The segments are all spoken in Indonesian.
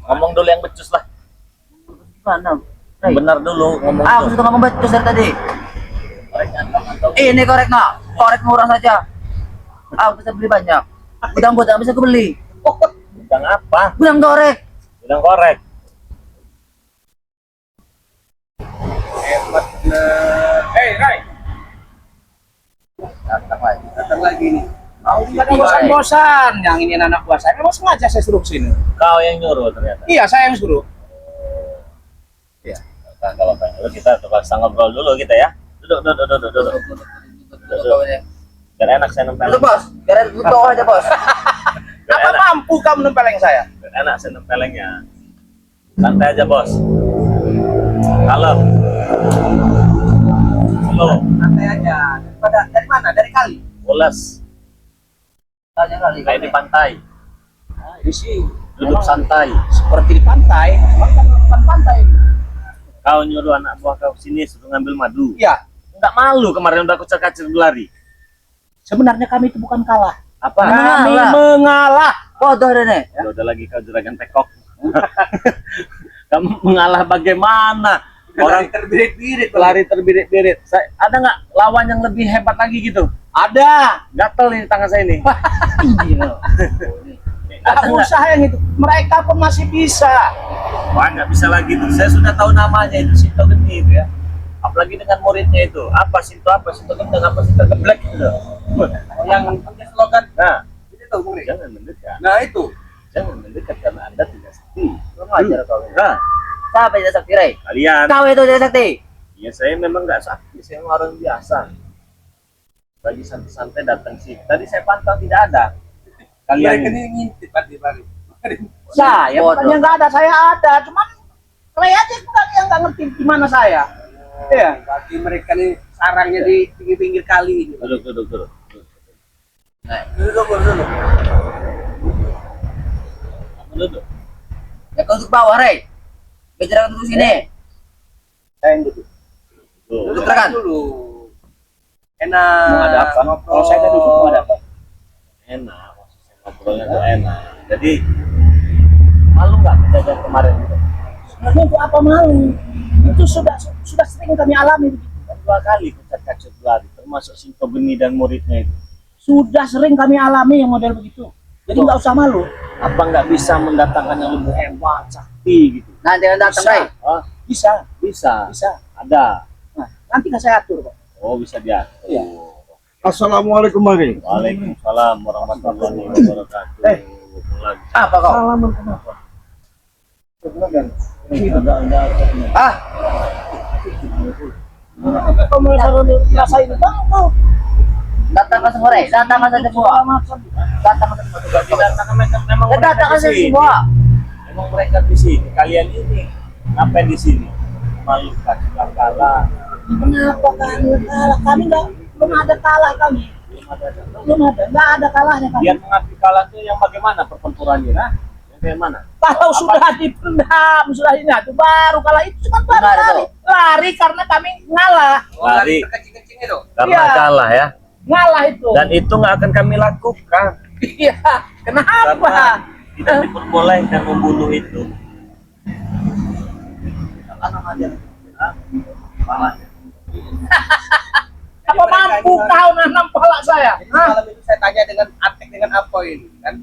Ngomong dulu yang becus lah. Gimana? Benar dulu ngomong Aku dulu. sudah ngomong becus dari tadi. Korek antang atau Ini korek nak, korek murah saja. Aku bisa beli banyak. Gudang buat bisa aku beli. bidang apa? Gudang korek. Bidang korek. Hebat bener. Rai. Datang lagi nih. Mau nggak ada bosan-bosan. Yang ini anak buah saya memang sengaja saya suruh sini. Kau yang nyuruh ternyata. Iya, saya yang suruh. Nah, kalau pengen dulu kita terpaksa ngobrol dulu kita ya. Duduk. Biar enak saya nempel. Itu bos, biar duduk bawah aja bos. Biar Apa enak, mampu kamu nempeleng saya? biar enak saya nempelengnya. Santai aja bos. Kalau slow, Santai aja. Dari mana? Dari kali. pulas, Tanya kali. kayak di pantai. Nah, ini sih Duduk memang santai. seperti di pantai. Memang kan bukan pantai. Kau nyuruh anak buah kau sini suruh ngambil madu. Iya. Enggak malu kemarin udah kacir-kacir berlari. Sebenarnya kami itu bukan kalah. Apa? Kami Mengalah. mengalah. Bodoh deh nih. Udah lagi kau juragan tekok. Kamu mengalah bagaimana? Orang terbirit-birit. lari terbirit-birit. Ada nggak lawan yang lebih hebat lagi gitu? Ada. Gatel ini tangan saya ini. Iya. Ada Gak nggak? usah yang itu. Mereka pun masih bisa. Wah, nggak bisa lagi tuh. Saya sudah tahu namanya itu Sinto Geni itu ya. Apalagi dengan muridnya itu. Apa Sinto Gendeng, apa Sinto Geblek gitu. Yang pakai slogan Nah, ini tuh, Bung Ri. jangan mendekat. Nah itu. Jangan mendekat karena Anda tidak sakti. Kurang ajar kau. Nah, Siapa yang tidak sakti, Ray? kalian. Kau itu tidak sakti. Ya saya memang nggak sakti. Saya orang biasa. Lagi santai-santai datang sih. Tadi saya pantau tidak ada. Kalian Mereka ini. ini ngintip tadi balik. Saya Bodoh. bukannya nggak ada, saya ada. Cuman kelihatannya bukan yang nggak ngerti di mana saya. Iya. Bagi mereka nih sarangnya di pinggir-pinggir kali ini. Duduk. Duduk. Ya kau duduk bawah, Ray. Bicara duduk sini. Saya yang duduk. Tuh. Duduk rekan. Dulu. Enak. Mau ada apa? ngobrol. Kalau saya tadi duduk mau ada apa? Enak, maksudnya ngobrolnya tuh enak. Jadi malu nggak kejadian kemarin itu? Sebenarnya itu apa malu? Itu sudah sering kami alami begitu. Kan 2 kali kacir berlari, termasuk Sinto Geni dan muridnya itu. Sudah sering kami alami yang model begitu. Jadi nggak usah malu. Apa nggak bisa mendatangkan yang lebih hebat, sakti gitu? Nanti yang datang, Bisa. Ray. Ah, Bisa. bisa. Bisa. Ada. Nah, nanti kan saya atur kok. Oh, bisa dia. Iya. Assalamualaikum Mari. Waalaikumsalam warahmatullahi wabarakatuh. Lagi. Apa kau? Salaman kenapa? Ah, Kau merasa ini bang, kau datangkan semua, Ray. Datangkan saja semua. Datangkan semua. Memang Ya, datangkan di saja sini. semua. Memang mereka di sini. Kalian ini ngapain di sini? Malukan kalah. kenapa kami kalah? Kami belum ada kalah kami. Nggak ada kalahnya kami. Yang mengakui kalah itu yang bagaimana pertempurannya? Nah, yang kayak mana? Kalau sudah dipendam, sudah ini, itu baru kalah itu cuma baru Gimana lari. tuh? Lari karena kami ngalah, Lari. Kecil-kecil itu. Karena Iya. kalah ya. ngalah itu. Dan itu nggak akan kami lakukan. Iya, kenapa? Karena tidak diperbolehkan membunuh itu. Anak aja. Palanya. Apa mampu kau nanam pala saya? Hah? Malam itu saya tanya dengan Atek dengan Apoy kan.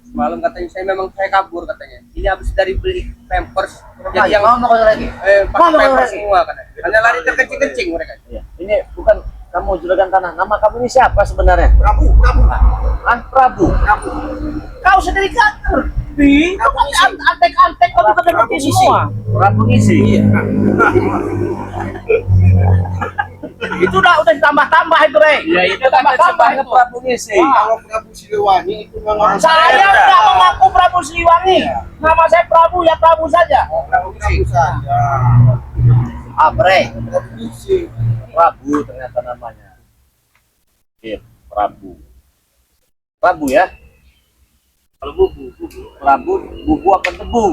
Semalam katanya saya kabur katanya. Ini habis dari beli Pampers. Jadi yang Mau kau lagi? pakai Ngomong Pampers lagi. semua katanya. Hanya lari terkencing-kencing mereka. Iya. Ini bukan kamu juragan tanah. Nama kamu ini siapa sebenarnya? Prabu. Prabu. Kau sendiri kan ngerti. Kau kan antek-antek kau juga ngerti semua. Prabu ngisi. Iya. Itu udah ditambah-tambah itu, Rey. Ya itu tambah-tambah itu. Prabu ngisi. Kalau Prabu Siliwangi itu memang Saya nggak mengaku Prabu Siliwangi. Nama saya Prabu, ya Prabu saja. Prabu saja. Apa, Ray? Prabu ternyata namanya. Iya, Prabu. Prabu ya. Kalau bubu. Prabu, bubu apa debu?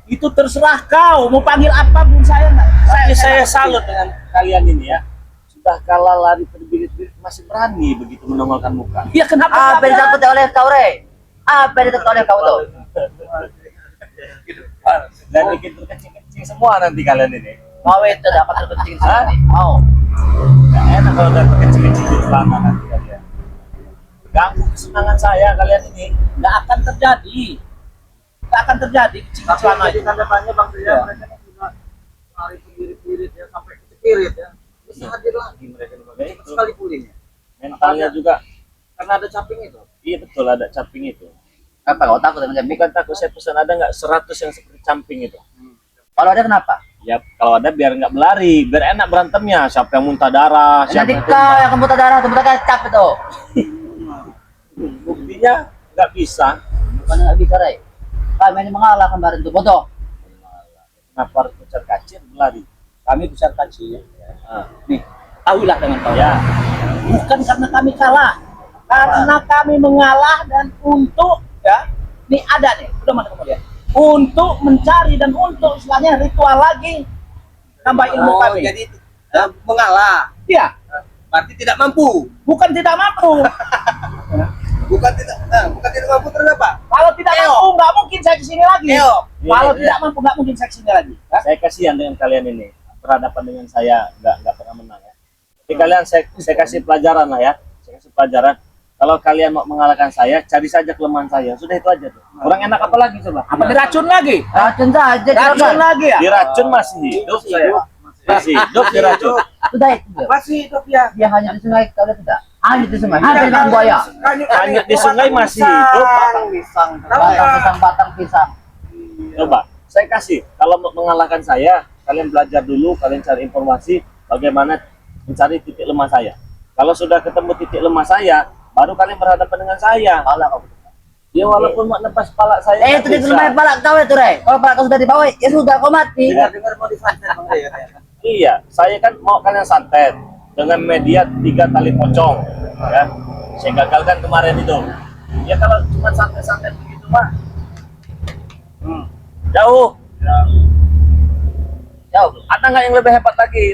Itu terserah kau mau panggil apa pun saya nggak. Tapi saya salut dengan kalian ini ya. Sudah kalah lari terbirit-birit masih berani begitu menongolkan muka. Ya kenapa? Apa yang nggak ditakuti oleh kau, Ray? Apa yang ditakuti oleh kau tuh? Dan bikin terkecil-kecil semua nanti kalian ini. Mau itu dapat terkencing sini. Mau. Gak enak kalau udah terkecil-kecil di celana nanti kalian. Ganggu kesenangan saya kalian ini. Nggak akan terjadi. Nggak akan terjadi kecil celana Jadi itu. tanda tanya Bang Ria, mereka kan juga lari pengirit-pengirit ya sampai kecepirit ya. Bisa hadir lagi mereka di bagian Itu. sekali pulihnya. Mentalnya juga. Karena ada caping itu. Iya betul, ada camping itu. Apa kau takut dengan jam? Bukan takut, saya pesan ada nggak 100 yang seperti camping itu. Kalau ada kenapa? Ya kalau ada biar nggak berlari, biar enak berantemnya. Siapa yang muntah darah, siapa Nanti kau yang kemuta darah, kemuta kecap itu. buktinya nggak bisa. Bukan nggak bisa, Rey. Kami ini mengalah kemarin itu, bodoh. Kenapa harus pecat kacir berlari? Kami besar kecil. Ah, Nih, tahuilah dengan kau. ya, Bukan karena kami kalah, karena kami mengalah dan untuk ya, nih ada nih, udah mana kamu lihat? Untuk mencari dan untuk istilahnya ritual lagi tambah ilmu Oh, kami. jadi mengalah. Iya, Berarti tidak mampu. bukan tidak mampu. Bukan tidak mampu terus apa? Kalau tidak mampu nggak mungkin saya kesini lagi. Keok. Kalau Iya, tidak mampu nggak mungkin saya kesini lagi. Ya? saya kasihan dengan kalian ini. Berhadapan dengan saya nggak pernah menang ya. Jadi kalian saya kasih pelajaran lah ya. Saya kasih pelajaran. Kalau kalian mau mengalahkan saya, cari saja kelemahan saya. Sudah itu aja tuh. Kurang enak apa lagi coba? Apa diracun lagi? Racun saja, Racun juragan. lagi ya? Diracun masih hidup saya. Masih hidup diracun. Sudah itu. Masih hidup ya. Dia hanya di sungai, kau lihat tidak? Hanya di sungai, hanya dengan buaya. Hanya di sungai masih hidup. Pisang. Batang pisang. Coba, saya kasih. Kalau mau mengalahkan saya, kalian belajar dulu, kalian cari informasi bagaimana mencari titik lemah saya. Kalau sudah ketemu titik lemah saya, baru kalian berhadapan dengan saya. Malah kau. Ya walaupun mau nebas pala saya. Itu di rumah pala kau itu, Rey. Kalau pala kau sudah di bawah, ya sudah kau mati. Dengar mau disantet Bang Ria. Iya, saya kan mau kalian santet dengan media 3 tali pocong, ya. Saya gagalkan kemarin itu. Ya kalau cuma santet-santet begitu mah, jauh. Jauh. Ada nggak yang lebih hebat lagi?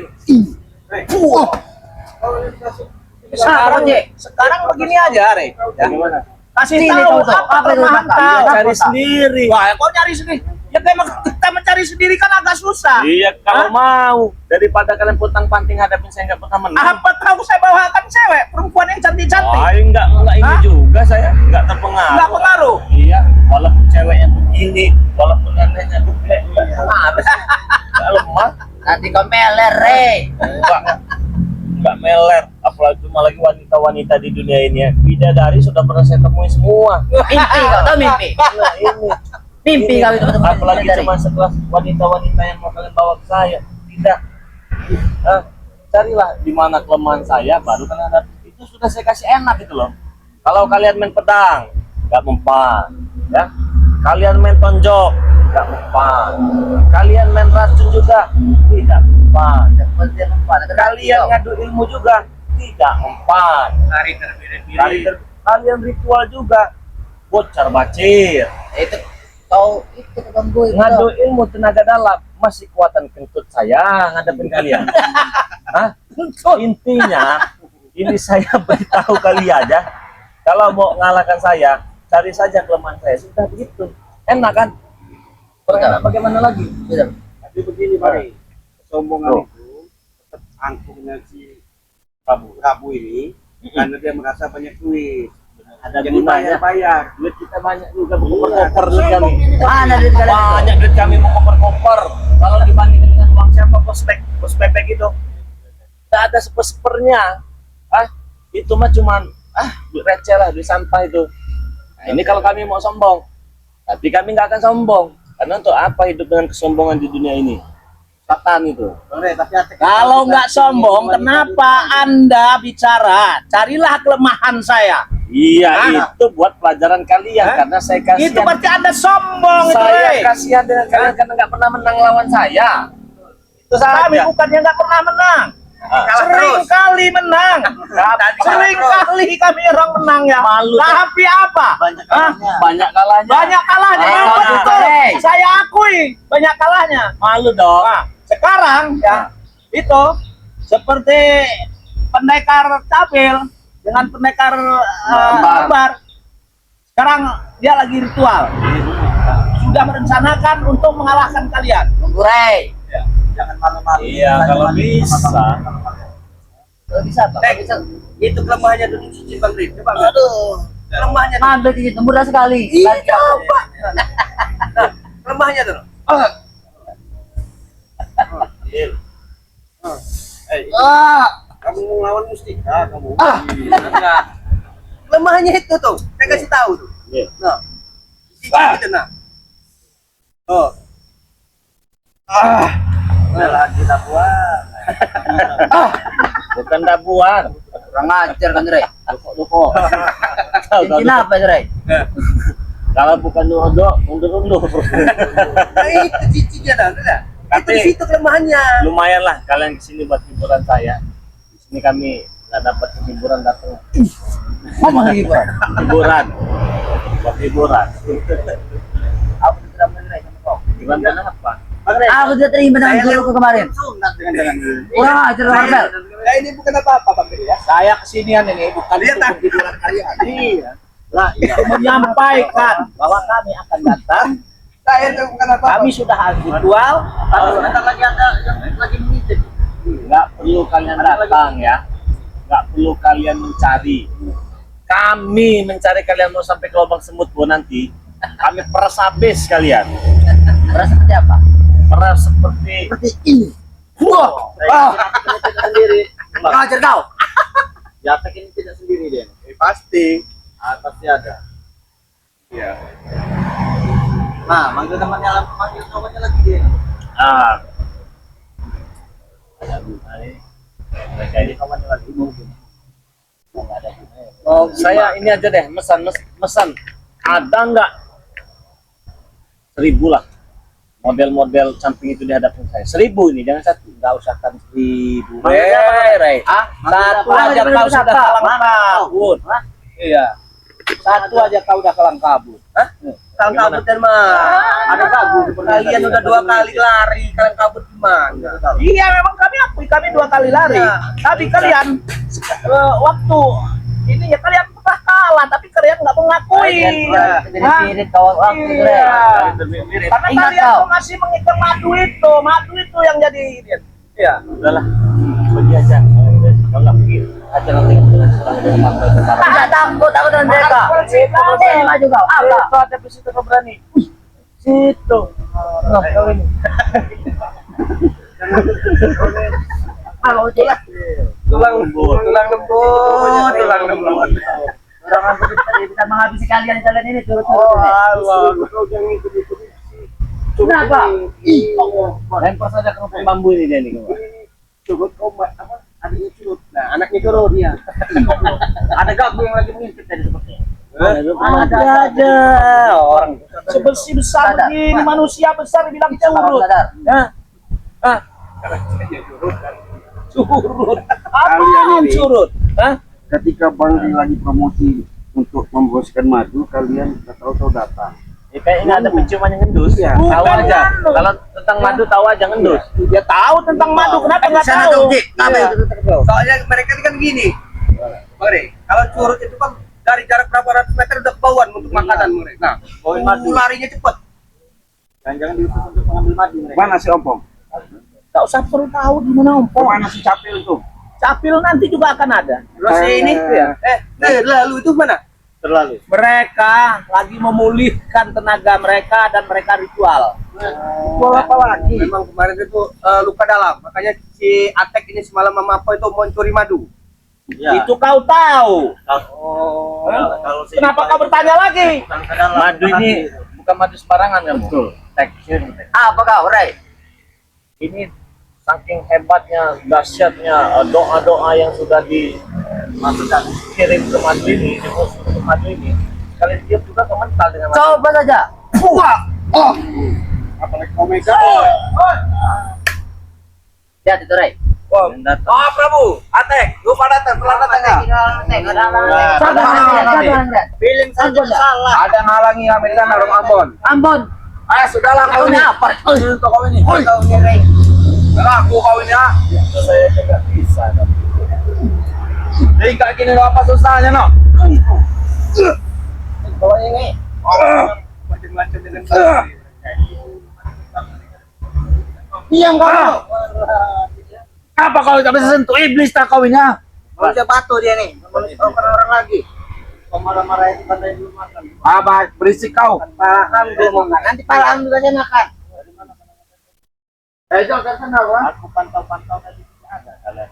Sekarang begini aja, Re. Ya. Bagaimana? Kasih Sini, tahu tahu. apa Apa itu, kelemahan Kakak? kau. Iya, Cari sendiri. Wah, kau nyari sendiri. Ya kita mencari sendiri kan agak susah. Iya, kalau mau daripada kalian putang-panting hadapin saya nggak pernah menang. Apa tahu saya bawakan cewek, perempuan yang cantik-cantik. Oh, enggak ini Hah? juga saya nggak terpengaruh. Nggak pengaruh. Iya, walaupun ceweknya begini, walaupun neneknya gede, habis nggak lemah. Nanti kau meler, Rey. Enggak meler, apalagi cuma lagi wanita-wanita di dunia ini ya. Bidadari sudah pernah saya temui semua. Mimpi, kau tahu mimpi? Nah, ini. Mimpi kau itu ketemu Apalagi bidadari. cuma sekelas wanita-wanita yang mau kalian bawa ke saya. Tidak. Carilah di mana kelemahan saya, baru kalian ada. Itu sudah saya kasih enak itu loh. Kalau kalian main pedang, nggak mempan, ya. Kalian main tonjok, nggak mempan. Kalian main racun juga, tidak mempan. Seperti mempan. Kalian ngadu ilmu juga, tidak mempan. Kalian ritual juga, bocor bacir. Itu kau itu ganggu itu. Ngadu ilmu tenaga dalam, masih kuatan kentut saya ngadepin kalian. Hah? Intinya, ini saya beritahu kali aja. Kalau mau ngalahkan saya, cari saja kelemahan saya. Sudah begitu. Enak kan? Enak bagaimana lagi? Sudah. Tapi begini Mari, kesombongan Oh. itu tetap angkuhnya si Prabu ini karena dia merasa banyak duit. Ada Jadi gunanya. bayar. Duit kita banyak juga berkoper-koper duit kami. Mana duit kalian? Banyak duit kami mau koper-koper. Kalau dibandingkan dengan uang siapa pos pepek itu, tak ada sepernya. Itu mah cuman duit receh lah, duit sampah itu. Nah, ini kalau kami mau sombong, tapi kami nggak akan sombong. Karena untuk apa hidup dengan kesombongan di dunia ini? Satan itu. Bang Ria, tapi Kalau nggak sombong, kenapa Anda bicara? Carilah kelemahan saya. Iya, itu buat pelajaran kalian. Karena saya kasihan. Itu berarti Anda sombong itu, Saya Re. kasihan dengan kalian karena nggak pernah menang lawan saya. Itu Kami saja. bukannya nggak pernah menang. Ah. Sering kali menang. Sering kali kami orang menang ya. Malu. Tapi apa? banyak Hah? kalahnya. Banyak kalahnya. Banyak kalahnya. Yang Ah, betul. Re. Saya akui banyak kalahnya. Malu dong. Nah, sekarang ya itu seperti pendekar capil dengan pendekar Ambar. ambar. Sekarang dia lagi ritual. sudah merencanakan untuk mengalahkan kalian. Tunggu Ray. Jangan malu-malu. Iya, kalau bisa. Kalau bisa apa? Tek, itu kelemahannya tuh cincin Bang Rin. Coba nggak? Kelemahannya tuh. Ambil cincin itu murah sekali. Iya, Lagi apa? coba. Nah, kelemahannya tuh. Kamu ngelawan Mustika, kamu. Enggak. Kelemahannya itu tuh. Saya kasih tahu tuh. Iya. Nah. Gitu nah. Oh. Udah lagi dapuan. Bukan dabuan. Kurang ajar kan Ray. Duko. Cincin apa itu Ray? Kalau bukan dodo, undur-undur. Nah, itu cincinnya dah, udah. Itu Tapi- di situ kelemahannya. Lumayan lah kalian kesini buat hiburan saya. Di sini kami nggak dapat hiburan datang. Ngomong lagi Bro. Hiburan, buat hiburan. Aku tidak menerai sama kau. Hiburan kenapa? Aku tidak terima dengan Saya guruku kemarin. Sunat dengan Kurang ajar Marvel. Nah, ini bukan apa-apa Bang Rin ya. Saya kesinian ini bukan Lihat, untuk ah. hiburan kalian. Iya. Lah, iya. Untuk menyampaikan bahwa kami akan datang. Saya itu bukan apa-apa. Kami sudah habitual. Bentar lagi ada yang lagi menitip. Nggak perlu kalian datang ya. Nggak perlu kalian mencari. Kami mencari kalian mau sampai ke lubang semut bu nanti. Kami peras habis kalian. Merasa seperti apa? Peras seperti ini. Wah. Sendiri. Ajar kau. Jatek ini tidak sendiri dia. Pasti. Pasti ada. Iya. Nah, manggil kawannya lagi dia. Mereka ini kawannya lagi mungkin. Nggak ada gunanya. Oh, Saya ini aja deh mesan ada nggak 1000 lah model-model camping itu di hadapan saya. 1000 ini jangan satu. Nggak usah kan 1000. Ray. Satu aja kau sudah kalang kabut. Iya. Satu aja kau udah kalang kabut. Kalang kabut dan mah. Ada kabut. Kalian udah 2 kali lari, kalang kabut gimana? Iya memang kami akui kami 2 kali lari. Iya. Tapi kalian waktu ini ya kalian pernah kalah tapi kalian nggak mengakui. Mirip-mirip kau waktu itu Ray. Mirip. Karena Ingat kalian kau. tuh masih mengikat madu itu yang jadi ini. Iya. Udahlah, pergi aja. Kalau nggak pergi, aja nanti dengan serang dengan mata sekarang. Tidak takut aku dengan mereka. Maju kau. Apa? Itu ada di situ kau berani. Situ. Nah, kau ini. Kalau itu Tulang lembut. orang aku bisa menghabisi kalian ini turut-turut. Allah. Kenapa? Lempar saja ke rumput bambu ini dia nih. Kawan. Curut kau apa? Adanya curut. Nah, anaknya curut dia. Ada gabu yang lagi mengintip tadi sepertinya. Ada aja orang sebersih besar Sadar. begini manusia besar bilang curut. Sadar. Hah? Curut. Apa Kalian ini. curut? Hah? Ketika Bang Rin lagi promosi untuk mempromosikan madu, kalian tak tahu datang. Ya, kayak ini ada penciuman yang ngendus. Iya. Tahu Bukan aja. ngandus. Kalau tentang madu tahu aja ngendus. Dia tahu tentang madu, kenapa nggak Sana tahu? dong, Dik. Iya. Soalnya mereka ini kan gini. Bang Rin, kalau curut itu kan dari jarak berapa ratus meter udah kebauan untuk makanan mereka. Nah, larinya cepet. Jangan-jangan diutus untuk mengambil madu mereka. Mana si Ompong? Nggak usah perlu tahu di mana ompong. Mana si Capil itu? Capil nanti juga akan ada. Terus ini, lalu itu mana? Terlalu. Mereka lagi memulihkan tenaga mereka dan mereka ritual. Ritual apa lagi? Memang kemarin itu luka dalam, makanya si Atek ini semalam sama apa itu mau curi madu. Ya. Itu kau tahu. Oh. Kalau Kenapa kau bertanya lagi? madu ini bukan madu sembarangan kamu. Betul. Tekstur. Apa kau Ray? Ini saking hebatnya, dahsyatnya doa-doa yang sudah dimasukkan kirim ke madu ini, dimasuk ke madu ini. Kalian diam juga komentar dengan madu. Coba saja. Apalagi Omega. Lihat itu Ray. Yang datang. Oh, Prabu, Atek, lupa datang, telah datang ya. Sabar. Feeling saja salah. Ada yang halangi Amerika naruh Ambon. Ambon. Sudahlah kau ini. Apa? Untuk kau ini. Kau ini Ray. Aku kau ini ah. Saya juga bisa. Jadi kayak gini lo apa susahnya no? Kalau ini Macam-macam dengan Diam kau. Apa kau tidak bisa sentuh iblis tak kawinnya? Manusia batu dia nih. Orang lagi. Marah-marah itu katanya belum makan. Apa berisik kau? Paham belum makan. Nanti paham juga saya makan. Jauh dari sana, Bang. Aku pantau-pantau tadi ada kalian.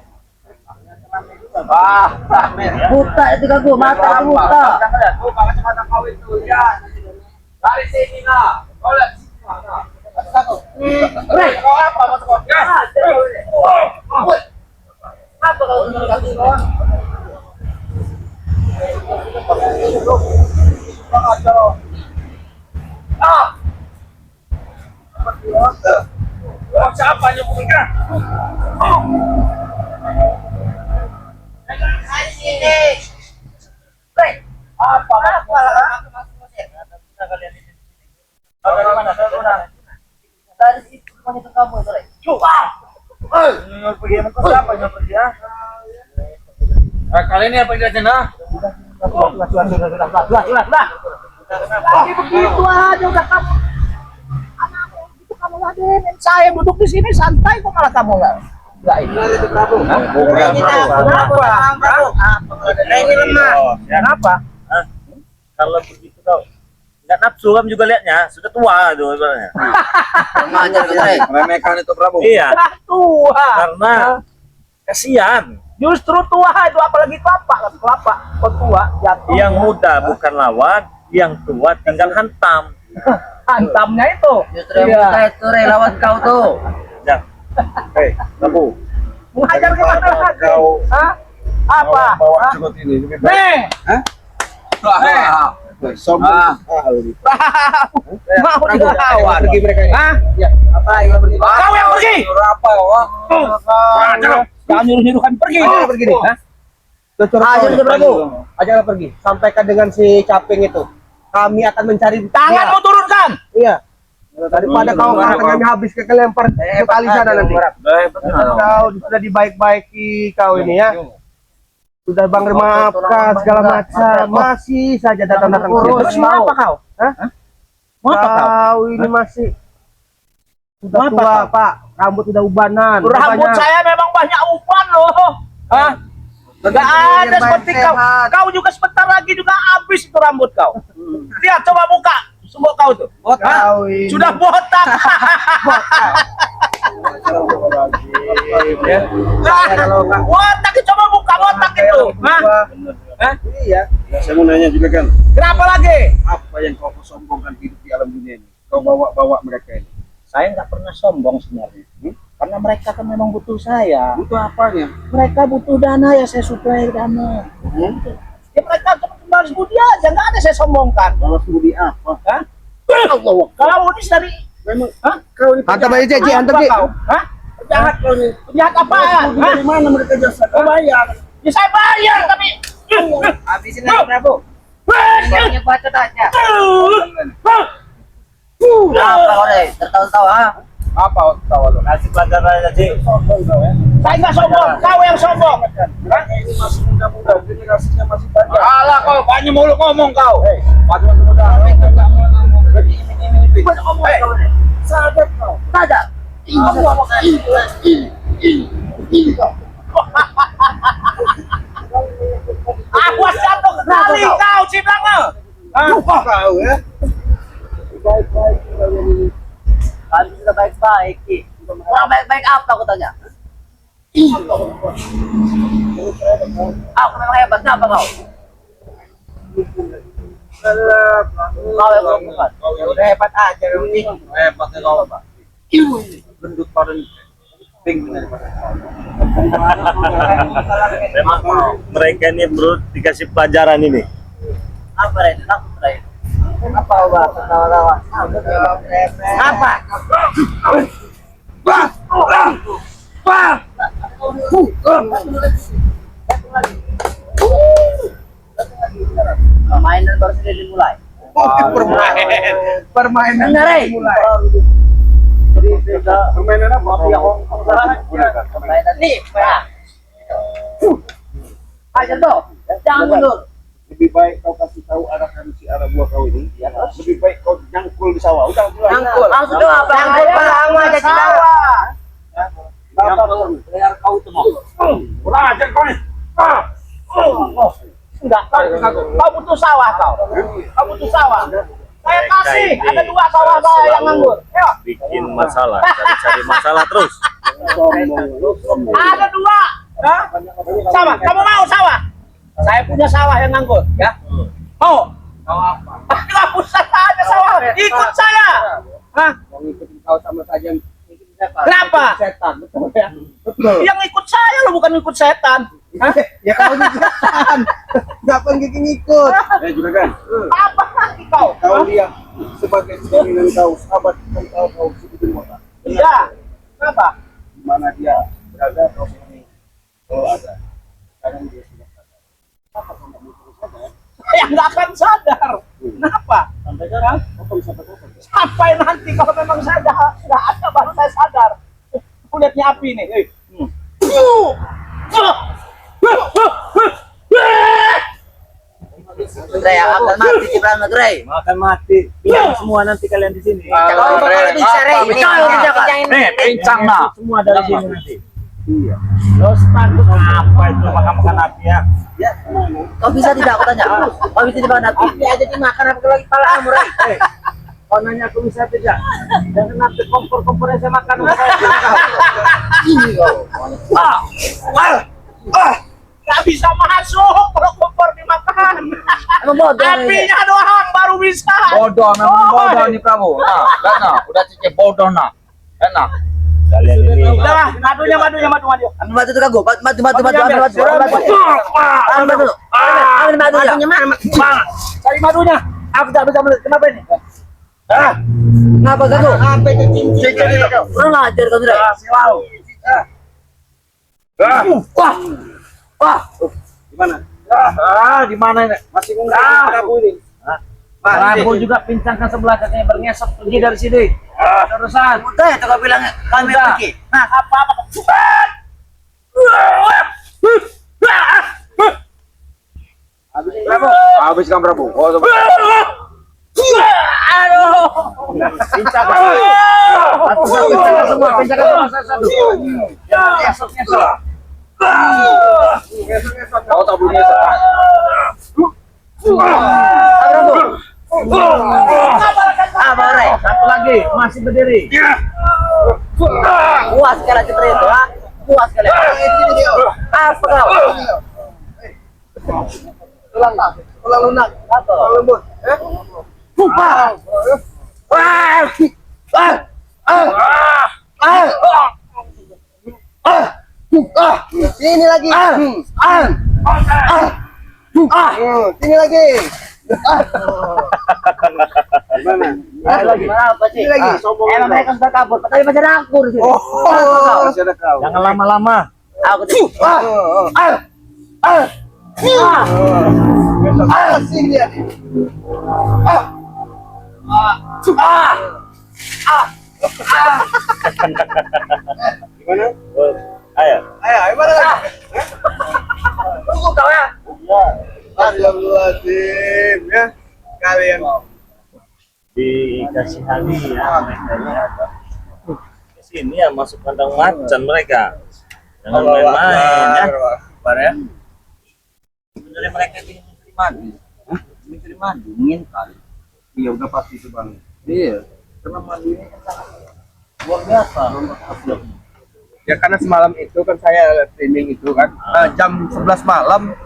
Wah, Buta itu kagum, mata itu buta. Tuh, kalau kacamata kau itu ya. Dari sini nah. Kau lihat sini nah. Hei, kau apa masuk kau? Ya. Apa kau ini kaki kau? Siapa yang punya? Dari situ punya ke kamu itu, Rek. Pergi emang kau siapa yang pergi ya? Kali ini apa yang aja nah? Lagi begitu aja udah kamu. Anakmu itu kamu ladenin. Saya duduk di sini santai kok malah kamu nggak ini. Ini lemah. Kenapa? Kalau begitu kau nggak nafsu kan juga lihatnya sudah tua tuh sebenarnya. Lemah aja gitu, Rek. Remehkan itu Prabu. Iya, Tua. karena kasihan Justru tua itu apalagi kelapa kok tua jatuh. yang muda bukan lawan, yang tua tinggal hantam. Hantamnya itu. Justru yang muda itu, Rek, lawan kau tuh. Ya. Hei, Prabu. Mengajar gimana lagi? Kau Hah? Apa? bawa Hah? curut ini lebih baik. Nih, Sombong. mau dilawan. Pergi mereka ya. Hah? Apa yang pergi? Kau yang pergi. Apa wah? Jangan nyuruh-nyuruh kami pergi. Pergi nih. Ayo sudah Prabu. Ajaklah pergi. Sampaikan dengan si Caping itu. Kami akan mencari Tanganmu turunkan. Iya. Daripada kau tangannya habis ke kelempar ke kali sana nanti. Kau sudah dibaik-baiki kau ini ya. Sudah Bang maafkan segala macam. Masih saja datang-datang Terus sini. mau apa kau? Hah? Mau apa kau? Kau ini masih sudah Mau apa tua, kau? Pak. Rambut sudah ubanan. Rambut Banyak. saya memang banyak uban loh. Hah? Gak ada seperti kau. Kau juga sebentar lagi juga habis itu rambut kau. Lihat coba buka semua kau tuh. Kau ini. Sudah botak. Botak coba buka botak itu. Hah? Hah? Iya. Saya mau nanya juga kan, Kenapa lagi? apa yang kau sombongkan hidup di alam dunia ini? Kau bawa mereka ini. Saya nggak pernah sombong sebenarnya. Karena mereka kan memang butuh saya. Butuh apanya? Mereka butuh dana ya saya suplai dana. Ya mereka cuma balas budi aja, nggak ada saya sombongkan. Balas budi apa? Hah? Kalau ini dari Memang Hah? kau ini Hantam aja, Ji. Hantam, apa Ji. kau? Hah? Jahat kau nih. Jahat apaan? Hah? dari mana mereka jasa? Kau bayar. Ya saya bayar tapi Habisin aja, Prabu. Yang baca aja. Apa kau, Rek? Tertawa-tawa. Apa tahu lo? Kasih pelajaran aja, Ci. saya nggak sombong, kau yang sombong. Mereka ini masih muda-muda, generasinya masih banyak. Alah kau banyak mulut ngomong kau. Masih muda, mereka nggak mau ngomong. Berarti ini. Banyak ngomong kau, Rek. Sadar kau. Saja. Aku satu kali kau ciblangnya. Kau ya. Baik-baik kalian ini. Kami sudah baik-baik, Ki. Orang baik-baik apa aku tanya? Aku memang hebat, apa kau? Kau yang bukan. Udah hebat aja lu nih. Hebatnya kau Pak. Gendut paling tinggi daripada kau. Memang mereka ini bro dikasih pelajaran ini. Apa, Rek? Takut, Rek. Apa Pak? Tawa-tawa. Apa? Permainan baru saja dimulai. Permainan Benar, Rek? mulai. Permainan apa? Permainan nih, Pak. Aja tuh. Jangan mundur. lebih baik kau kasih tahu arahkan si arah buah kau ini, ya. Lebih baik kau nyangkul di sawah. Udah pulang. Nyangkul. Maksudnya apa? Nyangkul sama aja sawah. Biar kau itu mau. Kurang ajar kau nih. Enggak, kau butuh sawah kau. Kau butuh sawah. Saya kasih, ada 2 sawah saya yang nganggur. Ayo. Bikin masalah, cari masalah terus. Ada 2. Hah? Sawah, kamu mau sawah? Saya punya sawah yang nganggur, ya. Mau? Sawah apa? Nggak usah ada sawah. Ikut saya. Hah? Mau ngikutin kau sama saja. Kenapa? Setan, betul ya? Betul. Yang ikut saya lo bukan ikut setan. Hah? Ya kau ini setan. Nggak ngikut. Juga kan. Apa lagi kau? Kau lihat sebagai cerminan kau, sahabat kau sebetulnya mata. Iya. Kenapa? Di mana dia berada kau ini. Oh ada. Sekarang dia sudah sadar. Apa kau nggak mau terus sadar? Saya nggak akan sadar. Kenapa? Sampai sekarang, kau bisa berkata. Sampai nanti kalau memang saya nggak ada baru saya sadar. Kulitnya api nih. Dre, akan mati Cipran Dre. Makan mati. Bilang semua nanti kalian di sini. Kau bakal bisa Re. Nih, pincang nah. Semua dari sini nanti. Iya. Lo standar apa itu makan api ya? Kau bisa tidak aku tanya? Kau bisa tidak api? Api aja dimakan apa lagi pala kamu Re? Kau nanya aku bisa tidak? Jangan nanti kompor-kompor yang saya makan sama saya. Ini kau. Nggak bisa masuk kalau kompor dimakan. Emang bodoh. Apinya doang baru bisa. Bodoh, memang bodoh nih kamu. Nah, lihat nah, udah cicip bodoh nah. Enak. Kalian ini. Udah, madunya. Ambil batu tuh kagum. Batu. Ambil batu. Ambil batunya mana? Cari madunya. Aku tak bisa melihat. Kenapa ini? Kenapa kagum? Apa itu cincin itu? Kurang ajar kau Dre. Wah. Gimana? Di mana ini? Masih ngomong Prabu ini. Prabu juga pincangkan sebelah katanya bergesek pergi dari sini. Terusan. Udah ya kau bilang kami Udah. pergi. Nah, Apa-apa. Habis kan Prabu. Oh, Pincangkan. Pincangkan semua. Pincangkan semua satu-satu. Ngesek. kau tak bunyi setan. apa Re? Satu lagi masih berdiri. Puas kalian Cipra itu, ha? Puas kalian. Apa kau? Tulang lunak. Apa? Tulang lembut. Sini lagi. Sini lagi. Gimana? Lagi apa sih? Sini lagi. Emang mereka sudah kabur, tapi masih ada aku di sini. Masih ada kau. Jangan lama-lama. Aku di sini. Sini dia. Gimana? Ayo. Ayo, mana lagi? Tunggu kau ya. Astagfirullahaladzim ya. Kalian Dikasih hadiah mereka ya. Ke sini ya masuk kandang macan mereka. Jangan main-main ya. ya. Sebenarnya mereka ingin mencuri madu. Mencuri madu, mengintai. Iya udah pasti itu bang. Iya. Karena madu ini kan sangat luar biasa. Ya karena semalam itu kan saya streaming itu kan jam 11 malam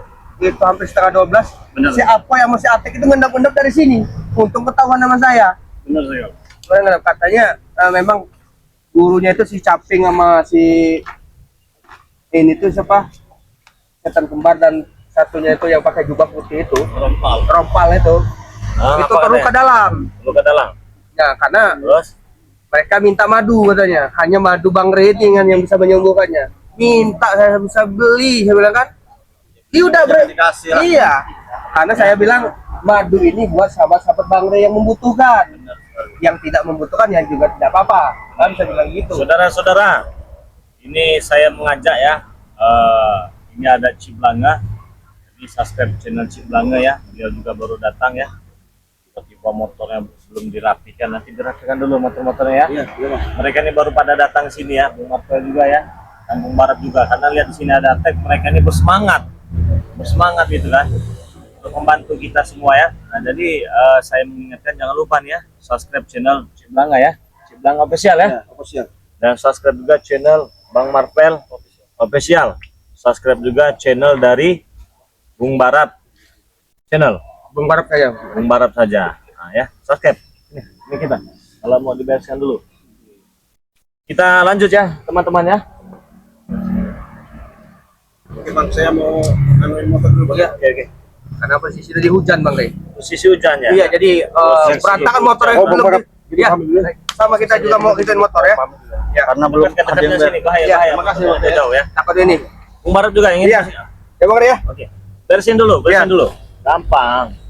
itu hampir setengah 12. Benar. Si apa yang masih Atik itu ngendap-ngendap dari sini untuk ketahuan nama saya. Benar saya. Benar, katanya memang gurunya itu si Caping sama si ini tuh siapa? Setan kembar dan satunya itu yang pakai jubah putih itu, rompal itu. Itu terluka dalam. Luka dalam. Ya karena Terus mereka minta madu katanya, hanya madu Bang Reding yang bisa menyembuhkannya. Minta saya bisa beli, saya bilang kan. Iya udah dikasih lah. Iya, karena saya bilang madu ini buat sahabat-sahabat Bang Rey yang membutuhkan. Yang tidak membutuhkan yang juga tidak apa-apa. Kan bisa bilang gitu. saudara-saudara, ini saya mengajak ya. Ini ada Ciblanga. Jadi di subscribe channel Cip Blange ya. Beliau juga baru datang ya. Tiba-tiba motornya belum dirapikan, nanti dirapikan dulu motor-motornya ya. Mereka ini baru pada datang sini ya, Bung Marvel juga ya, dan Bung Barat juga. Karena lihat di sini ada tag, mereka ini bersemangat gitu kan, untuk membantu kita semua ya. Nah, jadi saya mengingatkan jangan lupa nih ya, subscribe channel Cip Blange ya, Cip Blange official ya. Dan subscribe juga channel Bang Marvel official. Subscribe juga channel dari Bung Barat channel. Bung Barat saja. Bung Barat saja. Nah, ya, subscribe. Ini kita. Kalau mau dibereskan dulu. Kita lanjut ya, teman-teman ya. Oke Bang, saya mau anuin motor dulu Bang ya. Oke. Karena posisi tadi hujan Bang Rey. Posisi hujan ya. Iya, jadi berantakan motor yang belum ya. Sama kita juga mau hituin motor ya. Ya, Karena belum dekatnya sini bahaya. Terima kasih Udah jauh ya. takut ini. Bung Barat juga ingin. Iya. Ya Bang Rey ya. Oke. Beresin dulu. Gampang.